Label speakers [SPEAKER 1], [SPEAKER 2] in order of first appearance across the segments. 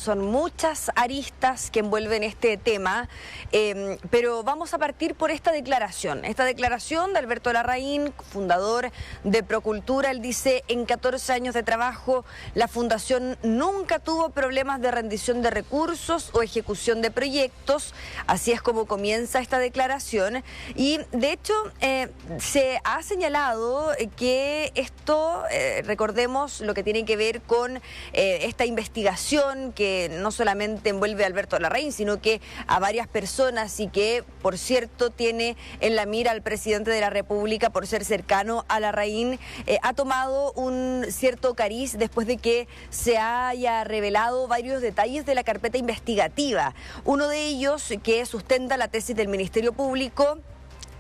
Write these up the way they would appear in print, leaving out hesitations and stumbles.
[SPEAKER 1] son muchas aristas que envuelven este tema, pero vamos a partir por esta declaración de Alberto Larraín, fundador de Procultura. Él dice: en 14 años de trabajo, la Fundación nunca tuvo problemas de rendición de recursos o ejecución de proyectos. Así es como comienza esta declaración, y de hecho se ha señalado que esto, recordemos lo que tiene que ver con esta investigación que no solamente envuelve a Alberto Larraín, sino que a varias personas, y que, por cierto, tiene en la mira al presidente de la República por ser cercano a Larraín, ha tomado un cierto cariz después de que se haya revelado varios detalles de la carpeta investigativa. Uno de ellos, que sustenta la tesis del Ministerio Público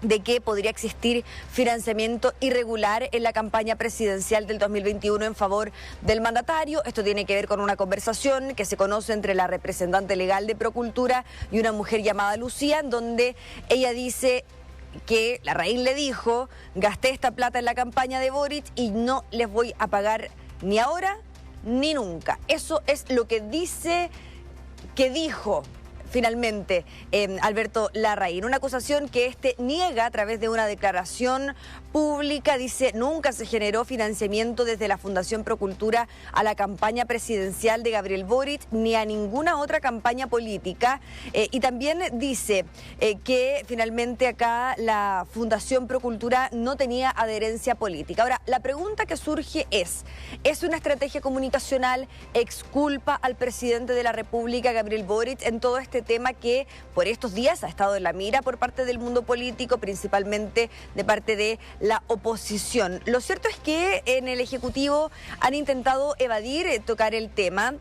[SPEAKER 1] de que podría existir financiamiento irregular en la campaña presidencial del 2021 en favor del mandatario. Esto tiene que ver con una conversación que se conoce entre la representante legal de Procultura y una mujer llamada Lucía, en donde ella dice que Larraín le dijo: gasté esta plata en la campaña de Boric y no les voy a pagar ni ahora ni nunca. Eso es lo que dice que dijo finalmente Alberto Larraín. Una acusación que niega a través de una declaración pública. Dice: nunca se generó financiamiento desde la Fundación Procultura a la campaña presidencial de Gabriel Boric ni a ninguna otra campaña política. Y también dice que finalmente acá la Fundación Procultura no tenía adherencia política. Ahora, la pregunta que surge ¿es una estrategia comunicacional? ¿Exculpa al presidente de la República, Gabriel Boric, en todo este tema que por estos días ha estado en la mira por parte del mundo político, principalmente de parte de la oposición? Lo cierto es que en el Ejecutivo han intentado evadir tocar el tema.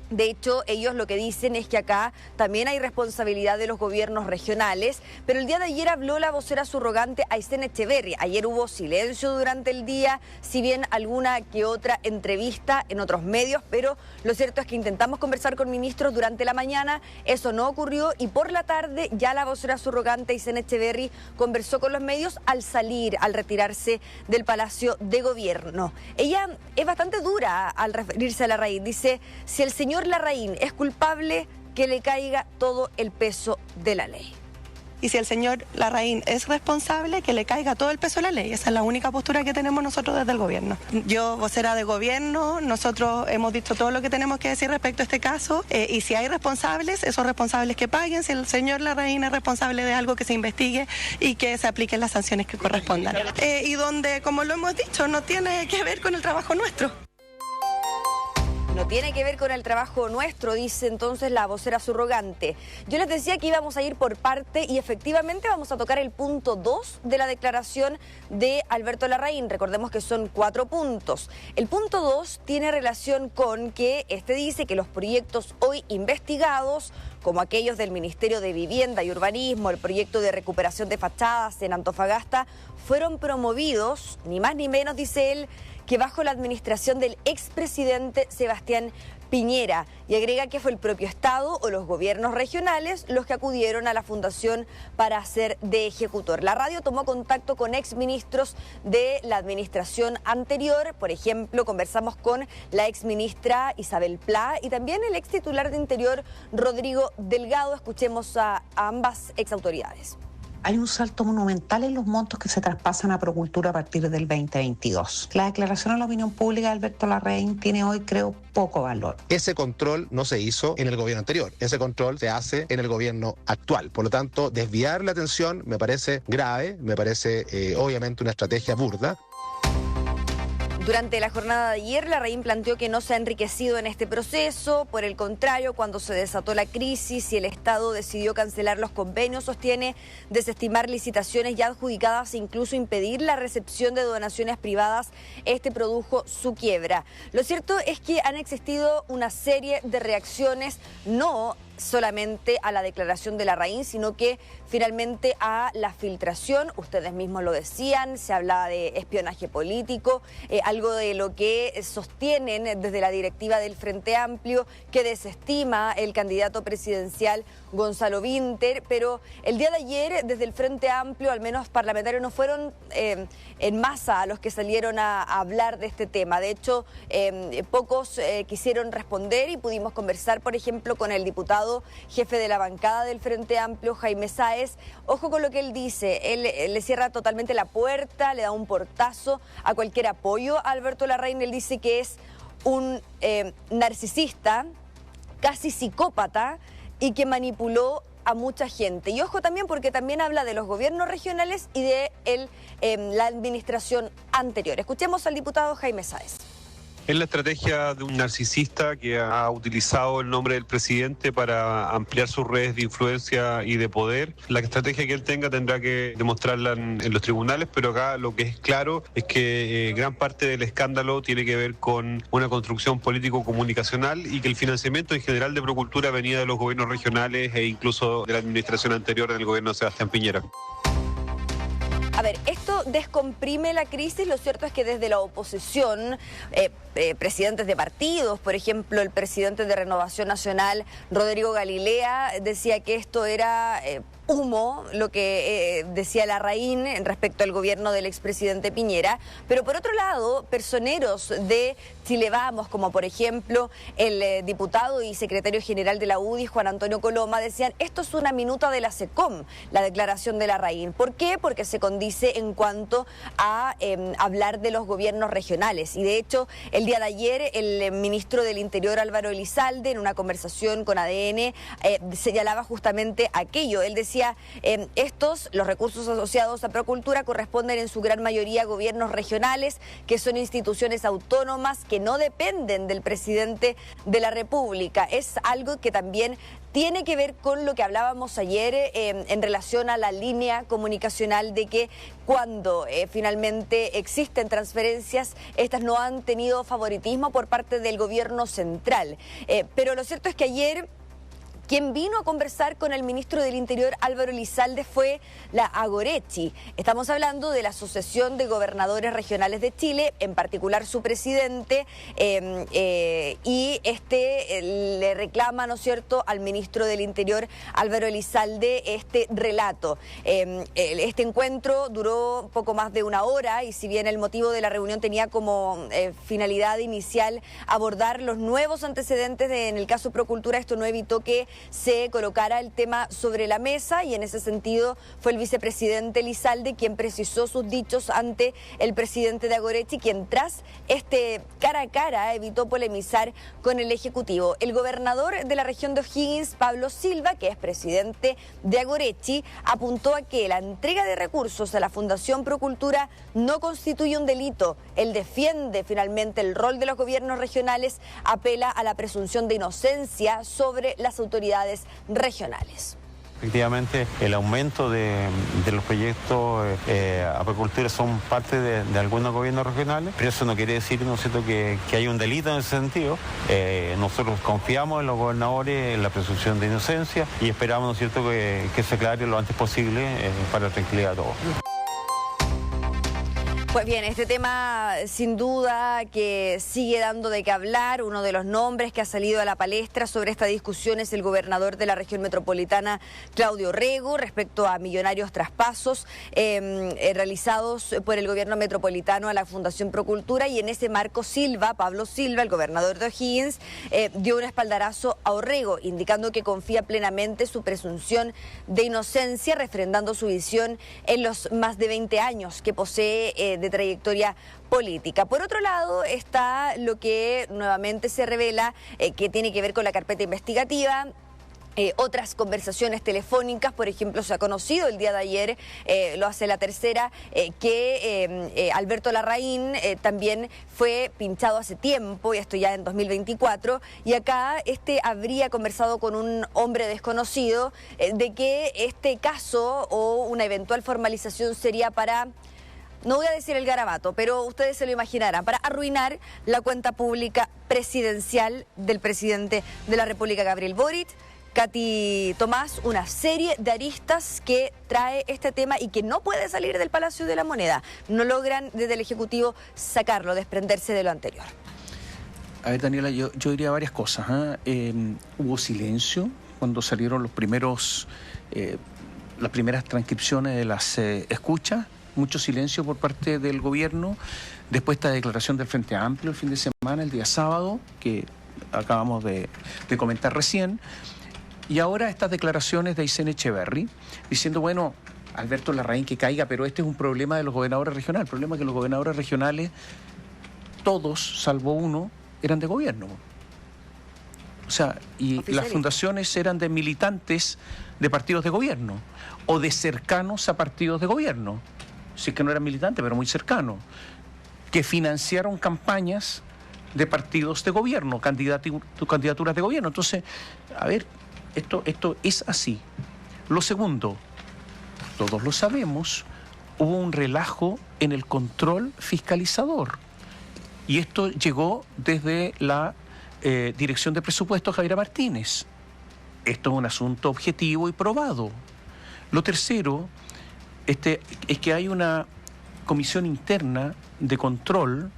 [SPEAKER 1] De hecho, ellos lo que dicen es que acá también hay responsabilidad de los gobiernos regionales, pero el día de ayer habló la vocera subrogante Aysén Echeverri. Ayer hubo silencio durante el día, si bien alguna que otra entrevista en otros medios, pero lo cierto es que intentamos conversar con ministros durante la mañana, eso no ocurrió, y por la tarde ya la vocera subrogante Aysén Echeverri conversó con los medios al retirarse del Palacio de Gobierno. Ella es bastante dura al referirse a Larraín. Dice: si el señor Larraín es culpable, que le caiga todo el peso de la ley.
[SPEAKER 2] Y si el señor Larraín es responsable, que le caiga todo el peso de la ley. Esa es la única postura que tenemos nosotros desde el gobierno. Yo, vocera de gobierno, nosotros hemos dicho todo lo que tenemos que decir respecto a este caso, y si hay responsables, esos responsables que paguen. Si el señor Larraín es responsable de algo, que se investigue y que se apliquen las sanciones que correspondan. Y donde, como lo hemos dicho, no tiene que ver con el trabajo nuestro.
[SPEAKER 1] No tiene que ver con el trabajo nuestro, dice entonces la vocera subrogante. Yo les decía que íbamos a ir por parte, y efectivamente vamos a tocar el punto 2 de la declaración de Alberto Larraín. Recordemos que son 4 puntos. El punto 2 tiene relación con que dice que los proyectos hoy investigados, como aquellos del Ministerio de Vivienda y Urbanismo, el proyecto de recuperación de fachadas en Antofagasta, fueron promovidos, ni más ni menos, dice él, que bajo la administración del expresidente Sebastián Piñera, y agrega que fue el propio Estado o los gobiernos regionales los que acudieron a la Fundación para hacer de ejecutor. La radio tomó contacto con exministros de la administración anterior. Por ejemplo, conversamos con la exministra Isabel Pla y también el extitular de Interior, Rodrigo Delgado. Escuchemos a ambas exautoridades.
[SPEAKER 3] Hay un salto monumental en los montos que se traspasan a Procultura a partir del 2022. La declaración a la opinión pública de Alberto Larraín tiene hoy, creo, poco valor.
[SPEAKER 4] Ese control no se hizo en el gobierno anterior, ese control se hace en el gobierno actual. Por lo tanto, desviar la atención me parece grave, me parece obviamente una estrategia burda.
[SPEAKER 1] Durante la jornada de ayer, Larraín planteó que no se ha enriquecido en este proceso. Por el contrario, cuando se desató la crisis y el Estado decidió cancelar los convenios, sostiene, desestimar licitaciones ya adjudicadas e incluso impedir la recepción de donaciones privadas, produjo su quiebra. Lo cierto es que han existido una serie de reacciones, no solamente a la declaración de Larraín, sino que finalmente a la filtración. Ustedes mismos lo decían, se hablaba de espionaje político, algo de lo que sostienen desde la directiva del Frente Amplio, que desestima el candidato presidencial Gonzalo Vinter, pero el día de ayer desde el Frente Amplio, al menos parlamentarios, no fueron en masa a los que salieron a hablar de este tema. De hecho, pocos quisieron responder y pudimos conversar, por ejemplo, con el diputado jefe de la bancada del Frente Amplio, Jaime Sáez. Ojo con lo que él dice, él le cierra totalmente la puerta, le da un portazo a cualquier apoyo a Alberto Larraín. Él dice que es un narcisista, casi psicópata, y que manipuló a mucha gente. Y ojo también porque también habla de los gobiernos regionales y de la administración anterior. Escuchemos al diputado Jaime Sáez.
[SPEAKER 5] Es la estrategia de un narcisista que ha utilizado el nombre del presidente para ampliar sus redes de influencia y de poder. La estrategia que él tenga tendrá que demostrarla en los tribunales, pero acá lo que es claro es que gran parte del escándalo tiene que ver con una construcción político-comunicacional y que el financiamiento en general de Procultura venía de los gobiernos regionales e incluso de la administración anterior del gobierno de Sebastián Piñera.
[SPEAKER 1] A ver, esto descomprime la crisis. Lo cierto es que desde la oposición, presidentes de partidos, por ejemplo, el presidente de Renovación Nacional, Rodrigo Galilea, decía que esto era humo, lo que decía Larraín respecto al gobierno del expresidente Piñera. Pero por otro lado, personeros de Chile Vamos, como por ejemplo el diputado y secretario general de la UDI, Juan Antonio Coloma, decían: esto es una minuta de la SECOM, la declaración de Larraín. ¿Por qué? Porque se condice en cuanto a hablar de los gobiernos regionales. Y de hecho, el día de ayer, el ministro del Interior, Álvaro Elizalde, en una conversación con ADN, señalaba justamente aquello. Él decía: los recursos asociados a Procultura corresponden en su gran mayoría a gobiernos regionales, que son instituciones autónomas que no dependen del presidente de la República. Es algo que también tiene que ver con lo que hablábamos ayer en relación a la línea comunicacional de que cuando finalmente existen transferencias, estas no han tenido favoritismo por parte del gobierno central. Pero lo cierto es que ayer quien vino a conversar con el ministro del Interior, Álvaro Elizalde, fue la Agorechi. Estamos hablando de la Asociación de Gobernadores Regionales de Chile, en particular su presidente, y le reclama, ¿no es cierto?, al ministro del Interior, Álvaro Elizalde, este relato. Este encuentro duró poco más de una hora y si bien el motivo de la reunión tenía como finalidad inicial abordar los nuevos antecedentes en el caso Procultura, esto no evitó que se colocara el tema sobre la mesa y en ese sentido fue el vicepresidente Elizalde quien precisó sus dichos ante el presidente de Agorechi, quien tras este cara a cara evitó polemizar con el Ejecutivo. El gobernador de la región de O'Higgins, Pablo Silva, que es presidente de Agorechi, apuntó a que la entrega de recursos a la Fundación Procultura no constituye un delito. Él defiende finalmente el rol de los gobiernos regionales, apela a la presunción de inocencia sobre las autoridades regionales.
[SPEAKER 6] Efectivamente, el aumento de los proyectos a Procultura son parte de algunos gobiernos regionales, pero eso no quiere decir, ¿no es cierto?, que hay un delito en ese sentido. Nosotros confiamos en los gobernadores, en la presunción de inocencia y esperamos, ¿no es cierto?, que se aclare lo antes posible para la tranquilidad de todos.
[SPEAKER 1] Pues bien, este tema sin duda que sigue dando de qué hablar. Uno de los nombres que ha salido a la palestra sobre esta discusión es el gobernador de la región metropolitana, Claudio Rego, respecto a millonarios traspasos realizados por el gobierno metropolitano a la Fundación Procultura, y en ese marco Pablo Silva, el gobernador de O'Higgins, dio un espaldarazo a Orrego, indicando que confía plenamente su presunción de inocencia, refrendando su visión en los más de 20 años que posee de trayectoria política. Por otro lado está lo que nuevamente se revela que tiene que ver con la carpeta investigativa. Otras conversaciones telefónicas, por ejemplo, se ha conocido el día de ayer, lo hace La Tercera, que Alberto Larraín también fue pinchado hace tiempo, y esto ya en 2024, y acá habría conversado con un hombre desconocido de que este caso o una eventual formalización sería para, no voy a decir el garabato, pero ustedes se lo imaginarán, para arruinar la cuenta pública presidencial del presidente de la República, Gabriel Boric, Katy Tomás, una serie de aristas que trae este tema y que no puede salir del Palacio de la Moneda. No logran desde el Ejecutivo sacarlo, desprenderse de lo anterior.
[SPEAKER 7] A ver, Daniela, yo diría varias cosas. Hubo silencio cuando salieron las primeras transcripciones de las escuchas, mucho silencio por parte del gobierno. Después esta declaración del Frente Amplio el fin de semana, el día sábado, que acabamos de comentar recién. Y ahora estas declaraciones de Aysén Echeverry, diciendo, bueno, Alberto Larraín que caiga, pero este es un problema de los gobernadores regionales. El problema es que los gobernadores regionales, todos, salvo uno, eran de gobierno. O sea, y las fundaciones eran de militantes de partidos de gobierno o de cercanos a partidos de gobierno. Sí que no eran militantes, pero muy cercanos, que financiaron campañas de partidos de gobierno, candidaturas de gobierno. Entonces, a ver, esto es así. Lo segundo, todos lo sabemos, hubo un relajo en el control fiscalizador. Y esto llegó desde la Dirección de Presupuestos Javiera Martínez. Esto es un asunto objetivo y probado. Lo tercero es que hay una comisión interna de control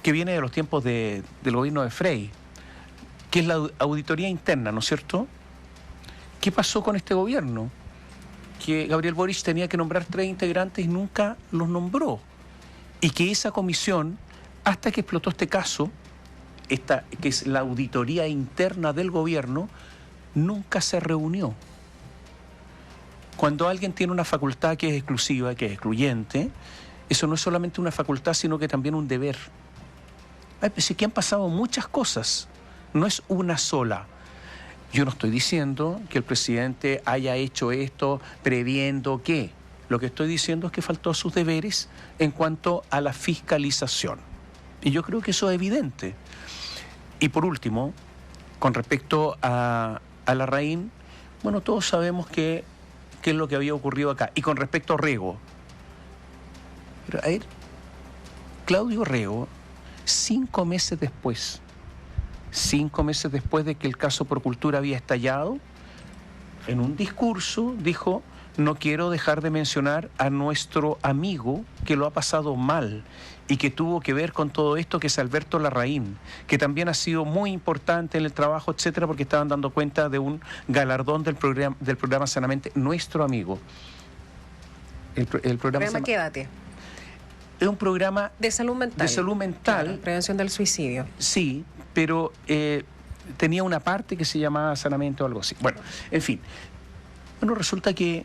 [SPEAKER 7] que viene de los tiempos del gobierno de Frey, que es la auditoría interna, ¿no es cierto? ¿Qué pasó con este gobierno? Que Gabriel Boric tenía que nombrar 3 integrantes y nunca los nombró. Y que esa comisión, hasta que explotó este caso, que es la auditoría interna del gobierno, nunca se reunió. Cuando alguien tiene una facultad que es exclusiva, que es excluyente, eso no es solamente una facultad, sino que también un deber. Ay, pues sí que han pasado muchas cosas, no es una sola. Yo no estoy diciendo que el presidente haya hecho esto previendo que. Lo que estoy diciendo es que faltó a sus deberes en cuanto a la fiscalización. Y yo creo que eso es evidente. Y por último, con respecto a Larraín, bueno, todos sabemos qué es lo que había ocurrido acá. Y con respecto a Rego, pero a ver, Claudio Rego, 5 meses después de que el caso Procultura había estallado, en un discurso dijo: no quiero dejar de mencionar a nuestro amigo que lo ha pasado mal y que tuvo que ver con todo esto, que es Alberto Larraín, que también ha sido muy importante en el trabajo, etcétera, porque estaban dando cuenta de un galardón del programa Sanamente, nuestro amigo. El programa
[SPEAKER 8] Quédate.
[SPEAKER 7] Es un programa
[SPEAKER 8] de salud mental.
[SPEAKER 7] De salud mental.
[SPEAKER 8] Claro, prevención del suicidio.
[SPEAKER 7] Sí, pero tenía una parte que se llamaba Sanamente o algo así. Bueno, en fin. Bueno, resulta que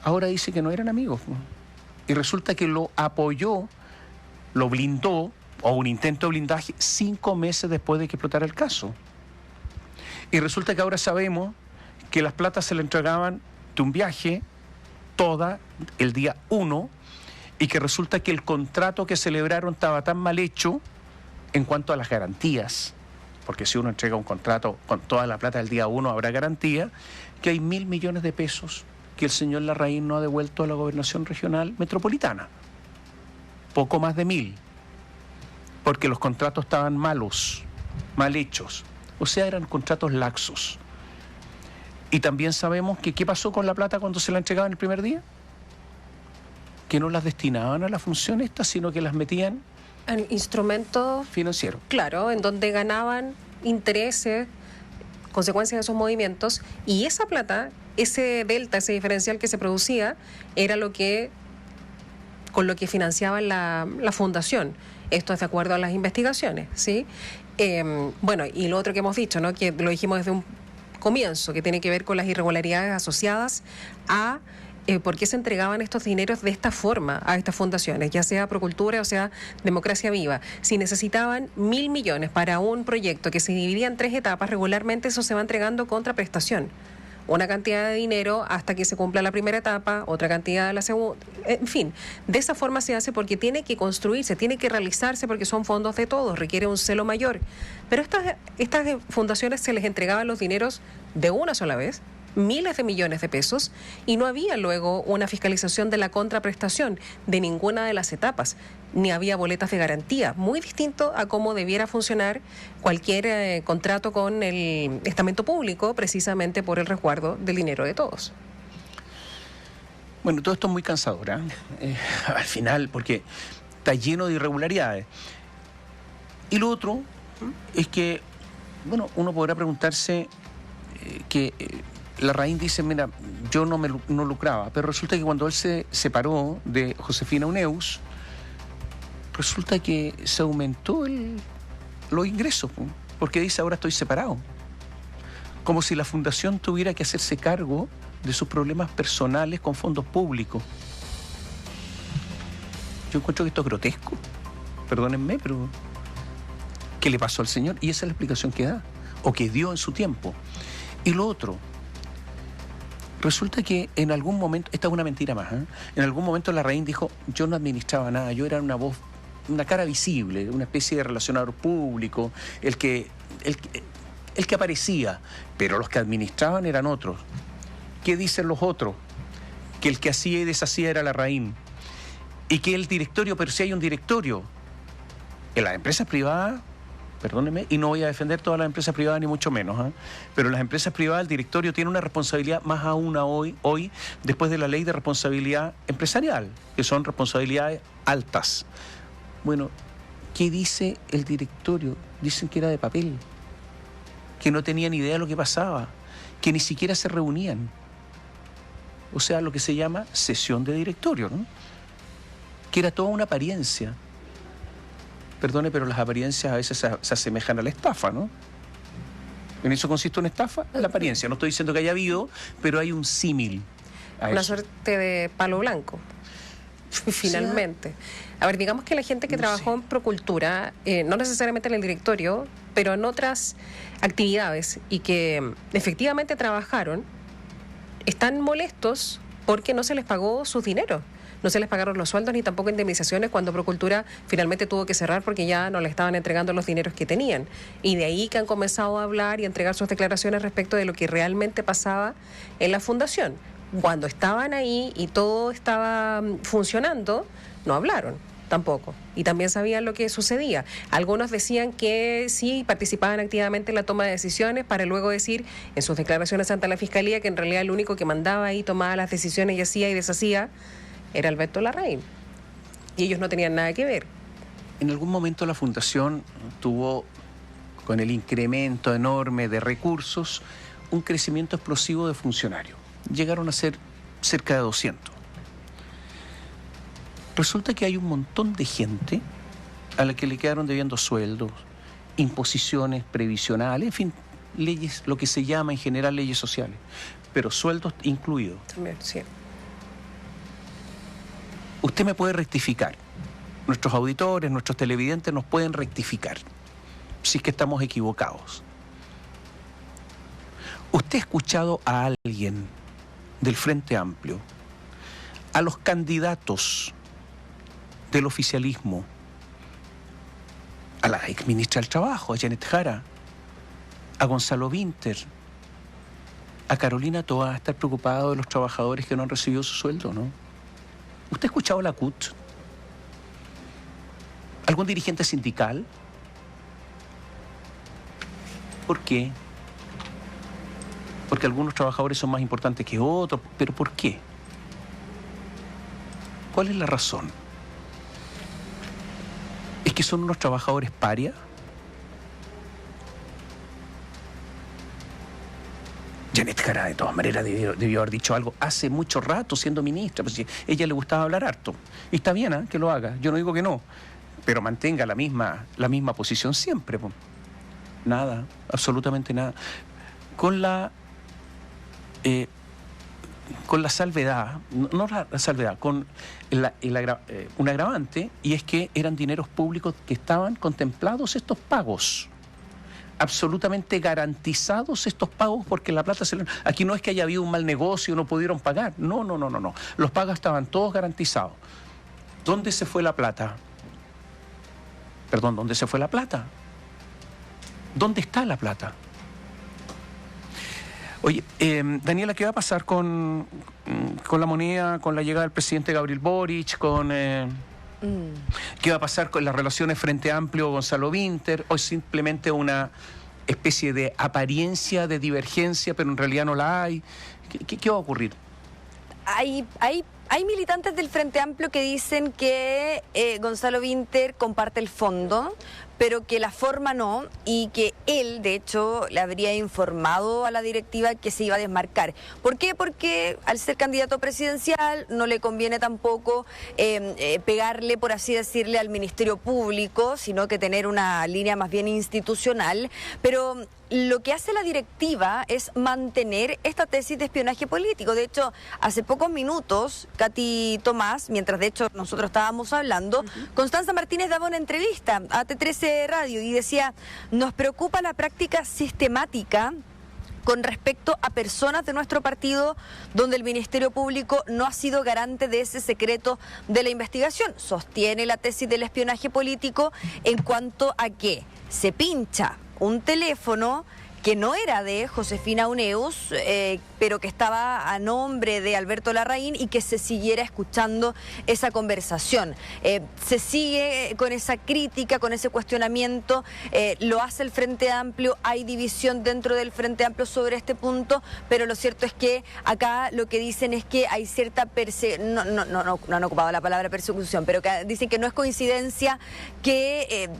[SPEAKER 7] ahora dice que no eran amigos. Y resulta que lo apoyó, lo blindó, o un intento de blindaje, 5 meses después de que explotara el caso. Y resulta que ahora sabemos que las platas se le entregaban de un viaje, toda, el día 1, y que resulta que el contrato que celebraron estaba tan mal hecho en cuanto a las garantías, porque si uno entrega un contrato con toda la plata del día 1 habrá garantía, que hay 1.000 millones de pesos que el señor Larraín no ha devuelto a la gobernación regional metropolitana. Poco más de 1.000, porque los contratos estaban malos, mal hechos, o sea, eran contratos laxos. Y también sabemos que ¿qué pasó con la plata cuando se la entregaban el primer día? Que no las destinaban a la función esta, sino que las metían
[SPEAKER 8] en instrumentos
[SPEAKER 7] financieros.
[SPEAKER 8] Claro, en donde ganaban intereses, consecuencias de esos movimientos, y esa plata, ese delta, ese diferencial que se producía, era con lo que financiaban la fundación. Esto es de acuerdo a las investigaciones, ¿sí? Bueno, y lo otro que hemos dicho, ¿no?, que lo dijimos desde un comienzo, que tiene que ver con las irregularidades asociadas a por qué se entregaban estos dineros de esta forma a estas fundaciones, ya sea Procultura o sea Democracia Viva. Si necesitaban 1.000 millones para un proyecto que se dividía en 3 etapas, regularmente eso se va entregando contra prestación. Una cantidad de dinero hasta que se cumpla la primera etapa, otra cantidad de la segunda, en fin, de esa forma se hace porque tiene que construirse, tiene que realizarse porque son fondos de todos, requiere un celo mayor. Pero estas fundaciones se les entregaban los dineros de una sola vez, miles de millones de pesos y no había luego una fiscalización de la contraprestación de ninguna de las etapas, ni había boletas de garantía, muy distinto a cómo debiera funcionar cualquier contrato con el estamento público, precisamente por el resguardo del dinero de todos.
[SPEAKER 7] Bueno, todo esto es muy cansador, al final, porque está lleno de irregularidades. Y lo otro es que, bueno, uno podrá preguntarse que Larraín dice, mira, yo no lucraba, pero resulta que cuando él se separó de Josefina Uneus, resulta que se aumentó los ingresos, porque dice, ahora estoy separado. Como si la fundación tuviera que hacerse cargo de sus problemas personales con fondos públicos. Yo encuentro que esto es grotesco, perdónenme, pero ¿qué le pasó al señor? Y esa es la explicación que da, o que dio en su tiempo. Y lo otro, resulta que en algún momento, esta es una mentira más, en algún momento Larraín dijo, yo no administraba nada, yo era una voz, una cara visible, una especie de relacionador público, el que aparecía, pero los que administraban eran otros. ¿Qué dicen los otros? Que el que hacía y deshacía era Larraín. Y que el directorio, pero si hay un directorio, en las empresas privadas, perdónenme, y no voy a defender todas las empresas privadas ni mucho menos, pero en las empresas privadas el directorio tiene una responsabilidad más aún hoy, después de la ley de responsabilidad empresarial, que son responsabilidades altas. Bueno, ¿qué dice el directorio? Dicen que era de papel, que no tenían idea de lo que pasaba, que ni siquiera se reunían. O sea, lo que se llama sesión de directorio, ¿no? Que era toda una apariencia. Perdone, pero las apariencias a veces se asemejan a la estafa, ¿no? ¿En eso consiste una estafa? La apariencia. No estoy diciendo que haya habido, pero hay un símil a
[SPEAKER 8] una
[SPEAKER 7] eso.
[SPEAKER 8] Suerte de palo blanco, finalmente. A ver, digamos que la gente que trabajó en Procultura, no necesariamente en el directorio, pero en otras actividades y que efectivamente trabajaron, están molestos porque no se les pagó sus dineros. No se les pagaron los sueldos ni tampoco indemnizaciones cuando Procultura finalmente tuvo que cerrar porque ya no le estaban entregando los dineros que tenían. Y de ahí que han comenzado a hablar y a entregar sus declaraciones respecto de lo que realmente pasaba en la fundación. Cuando estaban ahí y todo estaba funcionando, no hablaron tampoco. Y también sabían lo que sucedía. Algunos decían que sí participaban activamente en la toma de decisiones para luego decir en sus declaraciones ante la Fiscalía que en realidad el único que mandaba ahí, tomaba las decisiones y hacía y deshacía era Alberto Larraín. Y ellos no tenían nada que ver.
[SPEAKER 7] En algún momento la fundación tuvo, con el incremento enorme de recursos, un crecimiento explosivo de funcionarios. Llegaron a ser cerca de 200. Resulta que hay un montón de gente a la que le quedaron debiendo sueldos, imposiciones previsionales, en fin, leyes, lo que se llama en general leyes sociales, pero sueldos incluidos.
[SPEAKER 8] También, sí.
[SPEAKER 7] Usted me puede rectificar. Nuestros auditores, nuestros televidentes nos pueden rectificar si es que estamos equivocados. ¿Usted ha escuchado a alguien del Frente Amplio, a los candidatos del oficialismo, a la exministra del Trabajo, a Janet Jara, a Gonzalo Vinter, a Carolina Toá, estar preocupado de los trabajadores que no han recibido su sueldo, ¿no? ¿Usted ha escuchado la CUT? ¿Algún dirigente sindical? ¿Por qué? Porque algunos trabajadores son más importantes que otros, pero ¿por qué? ¿Cuál es la razón? ¿Es que son unos trabajadores parias? Janet Jara, de todas maneras, debió haber dicho algo hace mucho rato siendo ministra, pues a ella le gustaba hablar harto. Y está bien que lo haga, yo no digo que no, pero mantenga la misma posición siempre. Pues. Nada, absolutamente nada. Con la salvedad, no la salvedad, con un agravante, y es que eran dineros públicos que estaban contemplados estos pagos. Absolutamente garantizados estos pagos porque la plata se... Aquí no es que haya habido un mal negocio y no pudieron pagar. No. Los pagos estaban todos garantizados. ¿Dónde se fue la plata? Perdón, ¿dónde se fue la plata? ¿Dónde está la plata? Oye, Daniela, ¿qué va a pasar con la moneda, con la llegada del presidente Gabriel Boric, ¿qué va a pasar con las relaciones Frente Amplio Gonzalo Vinter? ¿O es simplemente una especie de apariencia de divergencia, pero en realidad no la hay? ¿Qué va a ocurrir?
[SPEAKER 1] Hay militantes del Frente Amplio que dicen que Gonzalo Vinter comparte el fondo, pero que la forma no, y que él, de hecho, le habría informado a la directiva que se iba a desmarcar. ¿Por qué? Porque al ser candidato presidencial no le conviene tampoco pegarle, por así decirle, al Ministerio Público, sino que tener una línea más bien institucional. Pero lo que hace la directiva es mantener esta tesis de espionaje político. De hecho, hace pocos minutos, Katy Tomás, mientras de hecho nosotros estábamos hablando, Constanza Martínez daba una entrevista a T13 Radio y decía: nos preocupa la práctica sistemática con respecto a personas de nuestro partido donde el Ministerio Público no ha sido garante de ese secreto de la investigación. Sostiene la tesis del espionaje político en cuanto a que se pincha un teléfono que no era de Josefina Uneus, pero que estaba a nombre de Alberto Larraín, y que se siguiera escuchando esa conversación. Se sigue con esa crítica, con ese cuestionamiento, lo hace el Frente Amplio, hay división dentro del Frente Amplio sobre este punto, pero lo cierto es que acá lo que dicen es que hay cierta no han ocupado la palabra persecución, pero que dicen que no es coincidencia que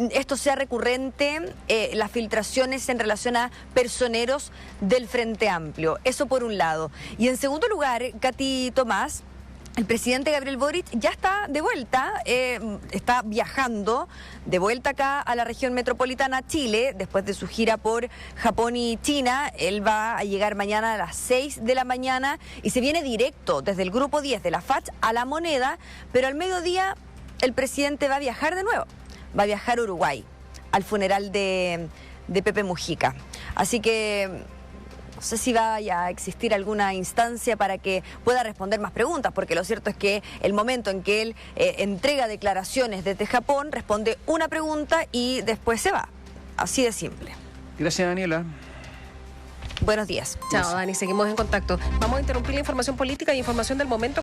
[SPEAKER 1] esto sea recurrente, las filtraciones en relación a personeros del Frente Amplio. Eso por un lado. Y en segundo lugar, Katy Tomás, el presidente Gabriel Boric ya está de vuelta, está viajando de vuelta acá a la región metropolitana, Chile, después de su gira por Japón y China. Él va a llegar mañana a las 6 de la mañana y se viene directo desde el Grupo 10 de la FACH a La Moneda, pero al mediodía el presidente va a viajar de nuevo. Va a viajar a Uruguay, al funeral de Pepe Mujica. Así que no sé si vaya a existir alguna instancia para que pueda responder más preguntas, porque lo cierto es que el momento en que él entrega declaraciones desde Japón, responde una pregunta y después se va. Así de simple.
[SPEAKER 7] Gracias, Daniela.
[SPEAKER 1] Buenos días.
[SPEAKER 8] Chao, Dani, seguimos en contacto. Vamos a interrumpir la información política y información del momento.